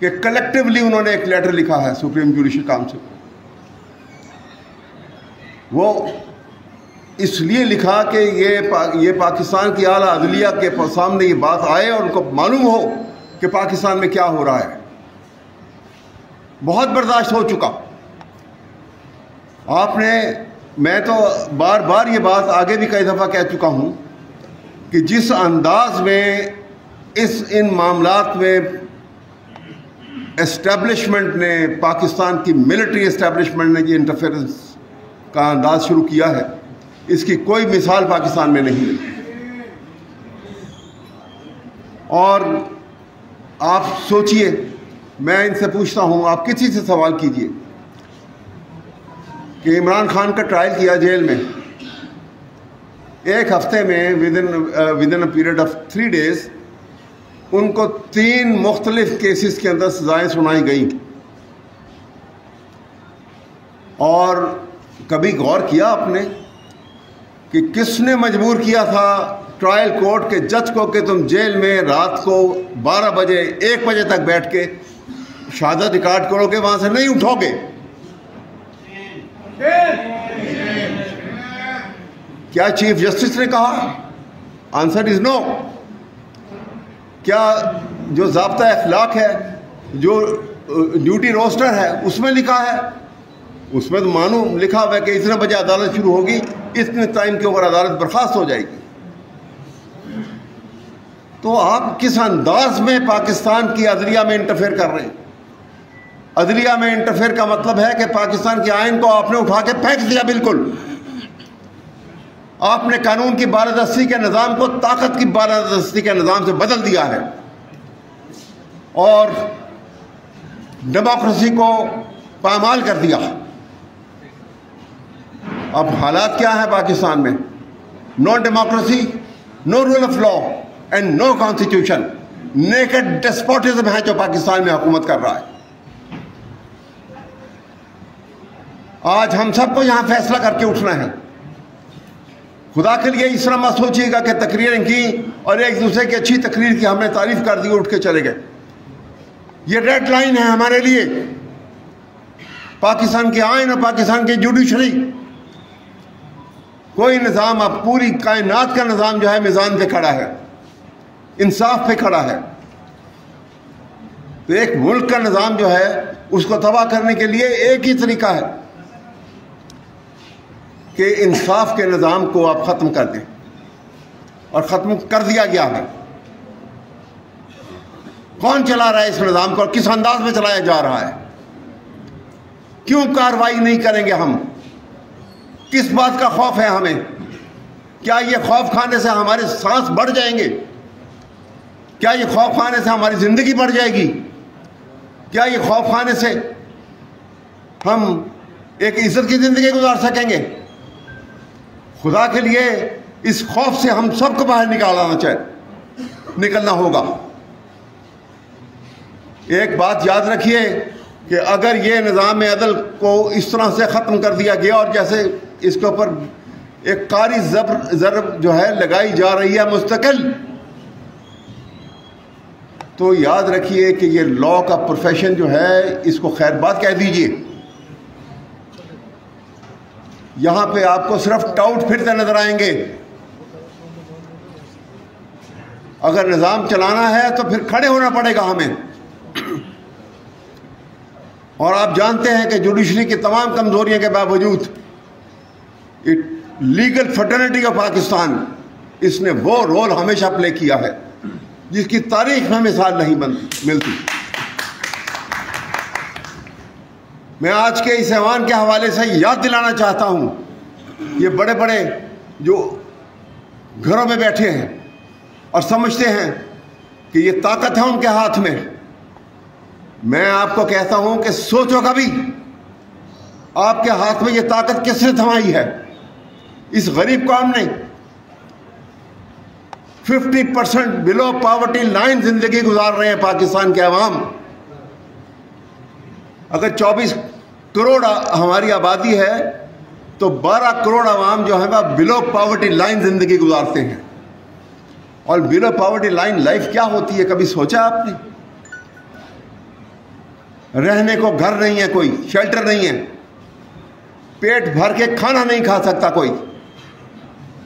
कि कलेक्टिवली उन्होंने एक लेटर लिखा है सुप्रीम जुडिशल काउंसिल को। वो इसलिए लिखा कि ये पाकिस्तान की आला अदलिया के सामने ये बात आए और उनको मालूम हो कि पाकिस्तान में क्या हो रहा है। बहुत बर्दाश्त हो चुका आपने। मैं तो बार बार ये बात आगे भी कई दफ़ा कह चुका हूँ कि जिस अंदाज में इन मामलात में एस्टेब्लिशमेंट ने, पाकिस्तान की मिलिट्री एस्टेब्लिशमेंट ने ये इंटरफेरेंस का अंदाज शुरू किया है, इसकी कोई मिसाल पाकिस्तान में नहीं मिली। और आप सोचिए, मैं इनसे पूछता हूँ, आप किसी से सवाल कीजिए कि इमरान खान का ट्रायल किया जेल में, एक हफ्ते में with in a period of 3 days उनको 3 मुख्तलिफ केसेस के अंदर सजाएं सुनाई गई। और कभी गौर किया आपने कि किसने मजबूर किया था ट्रायल कोर्ट के जज को कि तुम जेल में रात को 12 बजे 1 बजे तक बैठ के शहादत रिकॉर्ड करोगे, वहां से नहीं उठोगे? क्या चीफ जस्टिस ने कहा? Answer is no. क्या जो ज़ाब्ता अखलाक है, जो ड्यूटी रोस्टर है, उसमें लिखा है? उसमें तो मालूम लिखा हुआ है कि इतने बजे अदालत शुरू होगी, इतने टाइम के ऊपर अदालत बर्खास्त हो जाएगी। तो आप किस अंदाज में पाकिस्तान की अदलिया में इंटरफेयर कर रहे हैं? अदलिया में इंटरफेयर का मतलब है कि पाकिस्तान के आइन को आपने उठा के फेंक दिया। बिल्कुल आपने कानून की बालादस्ती के निज़ाम को ताकत की बालादस्ती के निज़ाम से बदल दिया है और डेमोक्रेसी को पामाल कर दिया। अब हालात क्या है पाकिस्तान में? No democracy, no rule of law and no constitution. Naked despotism है जो पाकिस्तान में हुकूमत कर रहा है। आज हम सबको यहां फैसला करके उठना है। खुदा के लिए इस तरह मत सोचिएगा कि तकरीरें की और एक दूसरे की अच्छी तकरीर की हमने तारीफ कर दी, उठ के चले गए। ये रेड लाइन है हमारे लिए। पाकिस्तान के आइन और पाकिस्तान की जुडिशरी, कोई निज़ाम, अब पूरी कायनात का निज़ाम जो है मिजान पे खड़ा है, इंसाफ पे खड़ा है। तो एक मुल्क का निज़ाम जो है उसको तबाह करने के लिए एक ही तरीका है कि इंसाफ के निज़ाम को आप ख़त्म कर दें, और ख़त्म कर दिया गया है। कौन चला रहा है इस निज़ाम को और किस अंदाज में चलाया जा रहा है? क्यों कार्रवाई नहीं करेंगे हम? किस बात का खौफ है हमें? क्या ये खौफ खाने से हमारे सांस बढ़ जाएंगे? क्या ये खौफ खाने से हमारी ज़िंदगी बढ़ जाएगी? क्या ये खौफ खाने से हम एक इज्जत की ज़िंदगी गुजार सकेंगे? खुदा के लिए इस खौफ से हम सबको बाहर निकलना होगा। एक बात याद रखिए कि अगर ये निज़ाम अदल को इस तरह से ख़त्म कर दिया गया और जैसे इसके ऊपर एक कारी ज़रब जो है लगाई जा रही है मुस्तकिल, तो याद रखिए कि ये लॉ का प्रोफेशन जो है इसको खैर बात कह दीजिए। यहां पे आपको सिर्फ टाउट फिरते नजर आएंगे। अगर निज़ाम चलाना है तो फिर खड़े होना पड़ेगा हमें। और आप जानते हैं कि जुडिशरी की तमाम कमजोरियों के बावजूद लीगल फ्रेटर्निटी ऑफ पाकिस्तान, इसने वो रोल हमेशा प्ले किया है जिसकी तारीख में मिसाल नहीं मिलती। मैं आज के इस ऐवान के हवाले से याद दिलाना चाहता हूँ, ये बड़े बड़े जो घरों में बैठे हैं और समझते हैं कि ये ताकत है उनके हाथ में, मैं आपको कहता हूँ कि सोचो कभी आपके हाथ में ये ताकत किसने थमाई है? इस गरीब कौम ने 50% बिलो पॉवर्टी लाइन जिंदगी गुजार रहे हैं पाकिस्तान के अवाम। अगर 24 करोड़ हमारी आबादी है तो 12 करोड़ अवाम जो है वह बिलो पॉवर्टी लाइन जिंदगी गुजारते हैं। और बिलो पॉवर्टी लाइन लाइफ क्या होती है, कभी सोचा आपने? रहने को घर नहीं है, कोई शेल्टर नहीं है, पेट भर के खाना नहीं खा सकता कोई,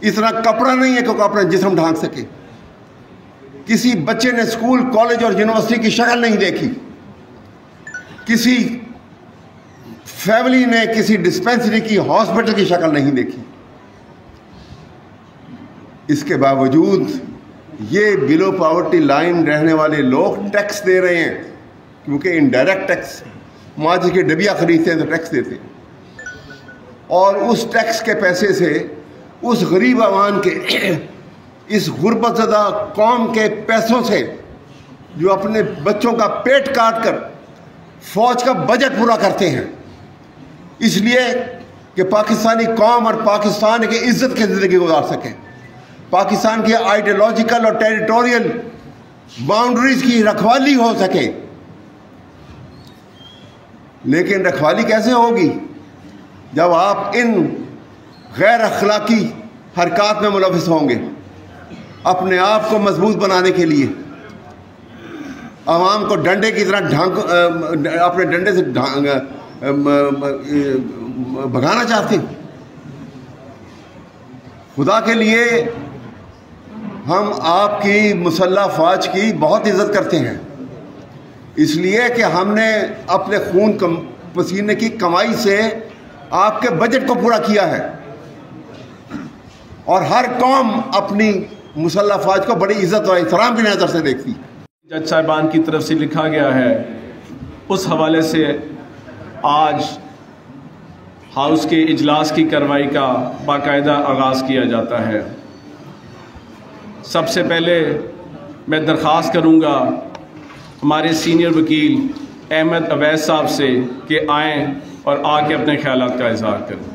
इतना कपड़ा नहीं है कि अपना जिस्म ढांक सके। किसी बच्चे ने स्कूल, कॉलेज और यूनिवर्सिटी की शक्ल नहीं देखी, किसी फैमिली ने किसी डिस्पेंसरी की, हॉस्पिटल की शक्ल नहीं देखी। इसके बावजूद ये बिलो पॉवर्टी लाइन रहने वाले लोग टैक्स दे रहे हैं, क्योंकि इनडायरेक्ट टैक्स, माचिस की डबिया खरीदते हैं तो टैक्स देते हैं, और उस टैक्स के पैसे से उस गरीब आवाम के, इस गुर्बतज़दा कौम के पैसों से जो अपने बच्चों का पेट काट कर फौज का बजट पूरा करते हैं, इसलिए कि पाकिस्तानी कौम और पाकिस्तान की इज्जत की ज़िंदगी गुजार सकें, पाकिस्तान की आइडियोलॉजिकल और टेरिटोरियल बाउंड्रीज की रखवाली हो सके। लेकिन रखवाली कैसे होगी जब आप इन गैर अखलाकी हरकत में मुलविस होंगे। अपने आप को मजबूत बनाने के लिए आवाम को डंडे की तरह अपने डंडे से भगाना चाहते हैं। खुदा के लिए हम आपकी मुसल्लह फ़ौज की बहुत इज़्ज़त करते हैं, इसलिए कि हमने अपने खून पसीने की कमाई से आपके बजट को पूरा किया है, और हर कौम अपनी मुसल्लह फ़ौज को बड़ी इज़्ज़त और एहतराम की नज़र से देखती है। जज साहिबान की तरफ से लिखा गया है, उस हवाले से आज हाउस के इजलास की कार्रवाई का बाकायदा आगाज़ किया जाता है। सबसे पहले मैं दरख्वास्त करूँगा हमारे सीनियर वकील अहमद अवैस साहब से कि आएँ और आके अपने ख्यालात का इज़हार करें।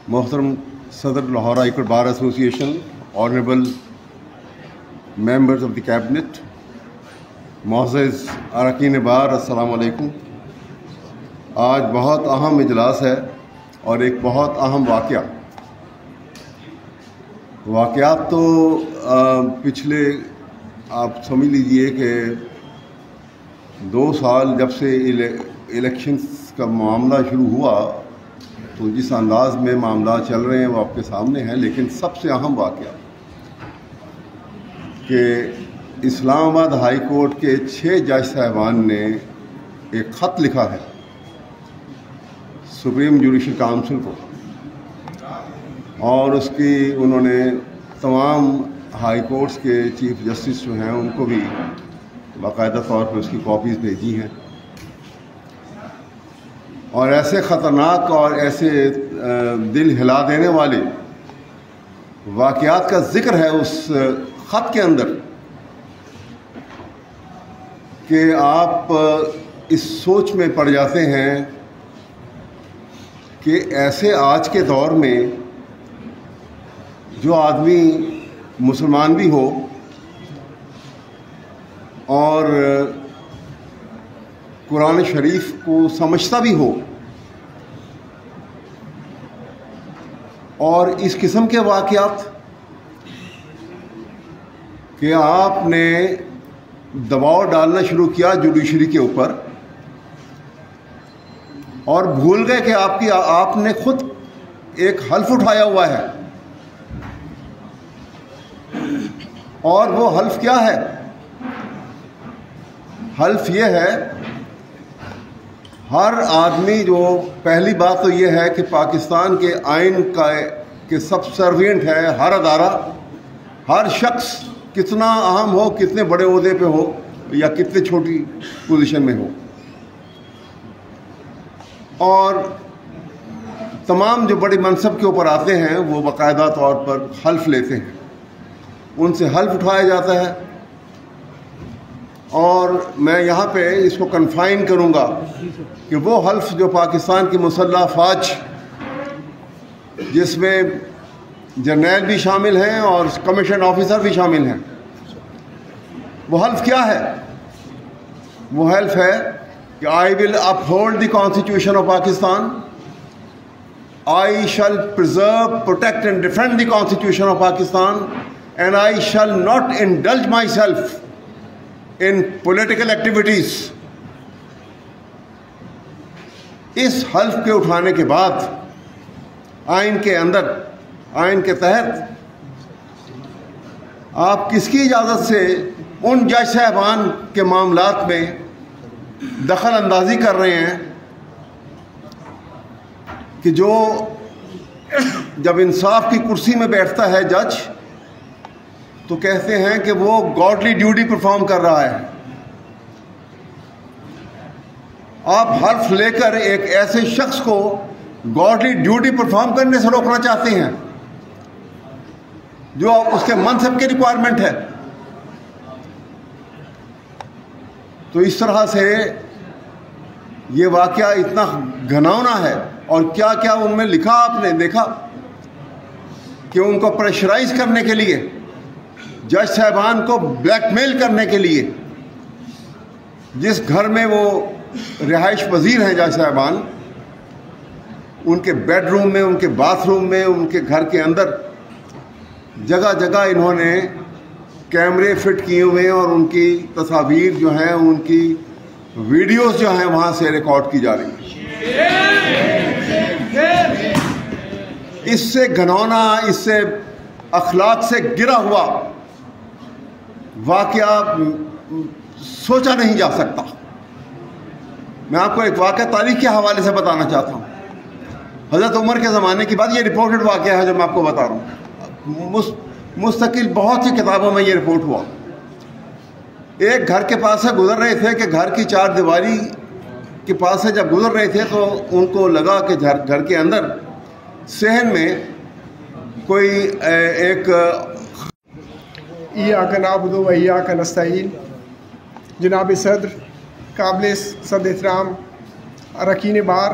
मोहतरम सदर Lahore high court bar association, honourable members of the cabinet, मोअज़्ज़ज़ अरकान बार, अस्सलाम वालेकुम। आज बहुत अहम इजलास है और एक बहुत अहम वाक़यात तो पिछले आप समझ लीजिए कि 2 साल जब से इलेक्शंस का मामला शुरू हुआ तो जिस अंदाज में मामला चल रहे हैं वो आपके सामने हैं। लेकिन सबसे अहम वाक़या कि इस्लामाबाद हाई कोर्ट के 6 जज साहिबान ने एक ख़त लिखा है सुप्रीम जुडिशल काउंसिल को, और उसकी उन्होंने तमाम हाई कोर्ट्स के चीफ जस्टिस जो हैं उनको भी बाकायदा तौर पर उसकी कॉपीज़ भेजी हैं, और ऐसे ख़तरनाक और ऐसे दिल हिला देने वाले वाक़यात का ज़िक्र है उस ख़त के अंदर कि आप इस सोच में पड़ जाते हैं कि ऐसे आज के दौर में जो आदमी मुसलमान भी हो और कुरान शरीफ को समझता भी हो और इस किस्म के वाक़यात कि आपने दबाव डालना शुरू किया जुडिशरी के ऊपर और भूल गए कि आपने खुद एक हल्फ उठाया हुआ है, और वो हल्फ क्या है? हल्फ ये है, हर आदमी जो, पहली बात तो ये है कि पाकिस्तान के आइन के सबसर्विएंट है हर अदारा, हर शख्स कितना अहम हो, कितने बड़े ओहदे पे हो या कितने छोटी पोजीशन में हो, और तमाम जो बड़े मनसब के ऊपर आते हैं वो बाकायदा तौर पर हल्फ लेते हैं, उनसे हल्फ उठाया जाता है। और मैं यहाँ पे इसको कन्फाइन करूँगा कि वो हल्फ जो पाकिस्तान की मुसल्लह फ़ौज, जिसमें जर्नैल भी शामिल हैं और कमीशन ऑफिसर भी शामिल हैं, वो हल्फ क्या है? वो हल्फ है कि I will uphold the constitution of Pakistan, I shall preserve, protect and defend the constitution of Pakistan and I shall not indulge myself in political activities. इस हल्फ के उठाने के बाद आइन के अंदर, आइन के तहत आप किसकी इजाज़त से उन जज साहबान के मामलात में दखल अंदाजी कर रहे हैं कि जो जब इंसाफ की कुर्सी में बैठता है जज तो कहते हैं कि वो गॉडली ड्यूटी परफॉर्म कर रहा है। आप हर्फ लेकर एक ऐसे शख्स को गॉडली ड्यूटी परफॉर्म करने से रोकना चाहते हैं जो उसके मनसब की रिक्वायरमेंट है। तो इस तरह से ये वाक़या इतना घिनौना है। और क्या क्या उनमें लिखा, आपने देखा कि उनको प्रेशराइज करने के लिए, जज साहबान को ब्लैकमेल करने के लिए, जिस घर में वो रिहाइश पजीर हैं जज साहबान, उनके बेडरूम में, उनके बाथरूम में, उनके घर के अंदर जगह जगह इन्होंने कैमरे फिट किए हुए हैं और उनकी तस्वीर जो हैं, उनकी वीडियोस जो हैं वहाँ से रिकॉर्ड की जा रही है। इससे घिनौना, इससे अखलाक से गिरा हुआ वाक़या सोचा नहीं जा सकता। मैं आपको एक वाक़या तारीख़ के हवाले से बताना चाहता हूँ। हज़रत उमर के ज़माने की बात, ये रिपोर्टेड वाक़या है जो मैं आपको बता रहा हूँ। मुस्तकिल बहुत सी किताबों में ये रिपोर्ट हुआ। एक घर के पास से गुज़र रहे थे कि घर की चार दीवारी के पास से जब गुज़र रहे थे तो उनको लगा कि घर के अंदर सहन में कोई एक इय्याका नअबुदु व इय्याका नस्तईन। जनाब सदर, काबिल सद एहतराम अरकान बार,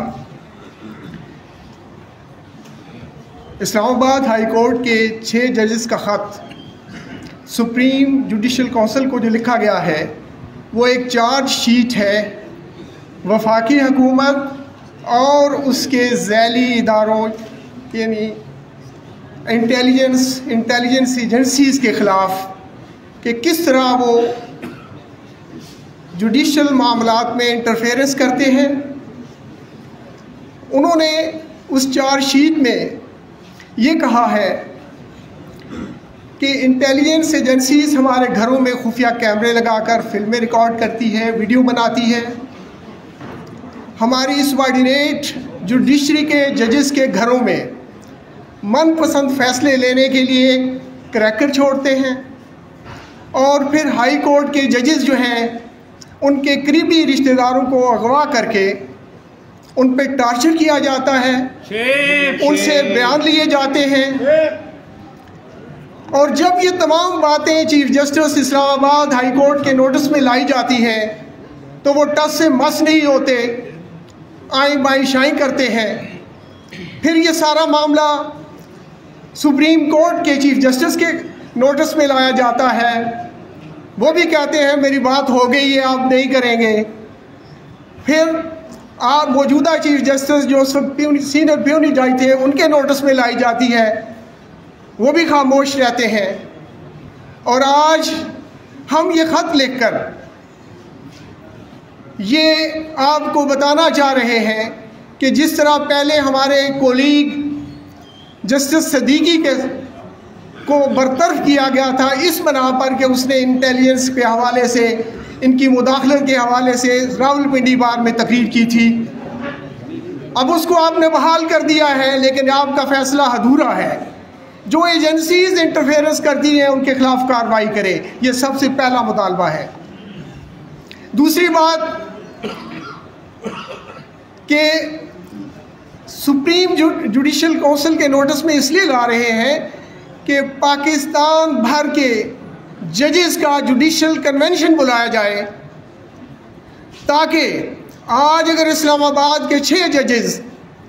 इस्लामाबाद हाई कोर्ट के 6 जजेस का ख़त सुप्रीम जुडिशल काउंसिल को जो लिखा गया है वो एक चार्ज शीट है वफाकी हुकूमत और उसके ज़ैली इदारों यानी इंटेलिजेंस एजेंसीज़ के ख़िलाफ़ कि किस तरह वो जुडिशल मामलात में इंटरफेरेंस करते हैं। उन्होंने उस चार्ज शीट में ये कहा है कि इंटेलिजेंस एजेंसीज हमारे घरों में खुफिया कैमरे लगाकर फिल्में रिकॉर्ड करती है, वीडियो बनाती है। हमारी सबऑर्डिनेट जुडिशरी के जजेस के घरों में मनपसंद फैसले लेने के लिए क्रैकर छोड़ते हैं और फिर हाई कोर्ट के जजेस जो हैं उनके करीबी रिश्तेदारों को अगवा करके उन पर टार्चर किया जाता है, उनसे बयान लिए जाते हैं। और जब ये तमाम बातें chief justice Islamabad high court के नोटिस में लाई जाती हैं तो वो टस से मस नहीं होते, आई बाई शाई करते हैं। फिर ये सारा मामला सुप्रीम कोर्ट के चीफ जस्टिस के नोटिस में लाया जाता है। वो भी कहते हैं मेरी बात हो गई है, आप नहीं करेंगे। फिर आप मौजूदा चीफ जस्टिस जो सीनियर प्यूनी जज थे उनके नोटिस में लाई जाती है, वो भी खामोश रहते हैं। और आज हम ये ख़त लिखकर ये आपको बताना चाह रहे हैं कि जिस तरह पहले हमारे कोलीग जस्टिस सदीकी को बरतरफ किया गया था इस बना पर कि उसने इंटेलिजेंस के हवाले से, इनकी मुदाखलत के हवाले से रावलपिंडी बार में तकरीर की थी, अब उसको आपने बहाल कर दिया है, लेकिन आपका फैसला अधूरा है। जो एजेंसीज इंटरफेरेंस करती हैं उनके खिलाफ कार्रवाई करे, ये सबसे पहला मुतालबा है। दूसरी बात कि सुप्रीम जुडिशल काउंसिल के नोटिस में इसलिए ला रहे हैं कि पाकिस्तान भर के जजेस का जुडिशल कन्वेंशन बुलाया जाए, ताकि आज अगर इस्लामाबाद के 6 जजेस,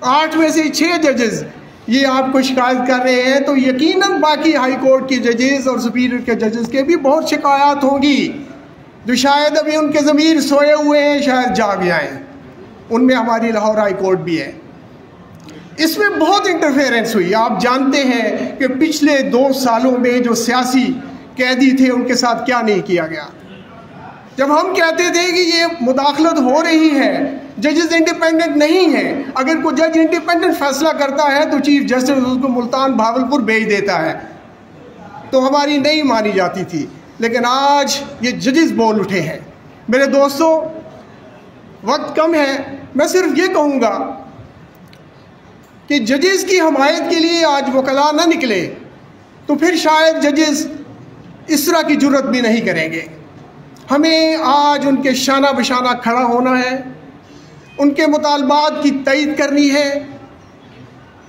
8 में से 6 जजेस ये आपको शिकायत कर रहे हैं तो यकीनन बाकी हाई कोर्ट के जजेस और सुपीरियर के जजेस के भी बहुत शिकायत होंगी जो शायद अभी उनके ज़मीर सोए हुए हैं, शायद जाग जाएं। उनमें हमारी लाहौर हाई कोर्ट भी है। इसमें बहुत इंटरफेरेंस हुई। आप जानते हैं कि पिछले 2 सालों में जो सियासी कैदी थे उनके साथ क्या नहीं किया गया। जब हम कहते थे कि ये मुदाखलत हो रही है, जजेस इंडिपेंडेंट नहीं है, अगर कोई जज इंडिपेंडेंट फैसला करता है तो चीफ जस्टिस उसको मुल्तान भावलपुर भेज देता है, तो हमारी नहीं मानी जाती थी। लेकिन आज ये जजेस बोल उठे हैं। मेरे दोस्तों, वक्त कम है, मैं सिर्फ ये कहूँगा कि जजेस की हमायत के लिए आज वकला ना निकले तो फिर शायद जजेस इस तरह की जुर्रत भी नहीं करेंगे। हमें आज उनके शाना बशाना खड़ा होना है, उनके मुतालबात की तईद करनी है।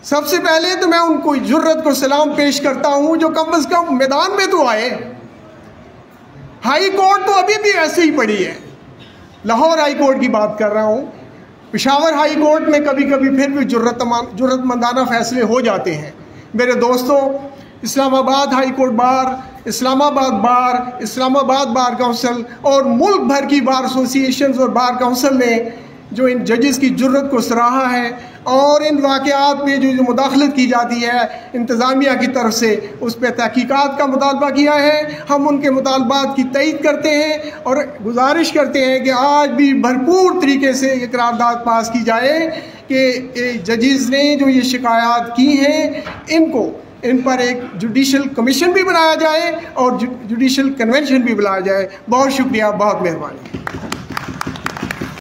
सबसे पहले तो मैं उनको जुर्रत को सलाम पेश करता हूँ जो कम से कम मैदान में तो आए। हाई कोर्ट तो अभी भी ऐसे ही पड़ी है। लाहौर हाई कोर्ट की बात कर रहा हूँ, पेशावर हाई कोर्ट में कभी कभी फिर भी जुर्रतमंदाना फैसले हो जाते हैं। मेरे दोस्तों, इस्लामाबाद हाई कोर्ट बार, इस्लामाबाद बार, इस्लामाबाद बार काउंसिल और मुल्क भर की बार एसोसिएशंस और बार काउंसिल ने जो इन जजेस की जुर्रत को सराहा है और इन वाक़यात में जो मुदाखलत की जाती है इंतज़ामिया की तरफ से, उस पर तहकीकात का मुतालबा किया है। हम उनके मुतालबात की तईद करते हैं और गुजारिश करते हैं कि आज भी भरपूर तरीके से ये करारदाद पास की जाए कि जजेस ने जो ये शिकायत की हैं इन पर एक जुडिशल कमीशन भी बनाया जाए और जुडिशल कन्वेंशन भी बुलाया जाए। बहुत शुक्रिया, बहुत मेहरबानी।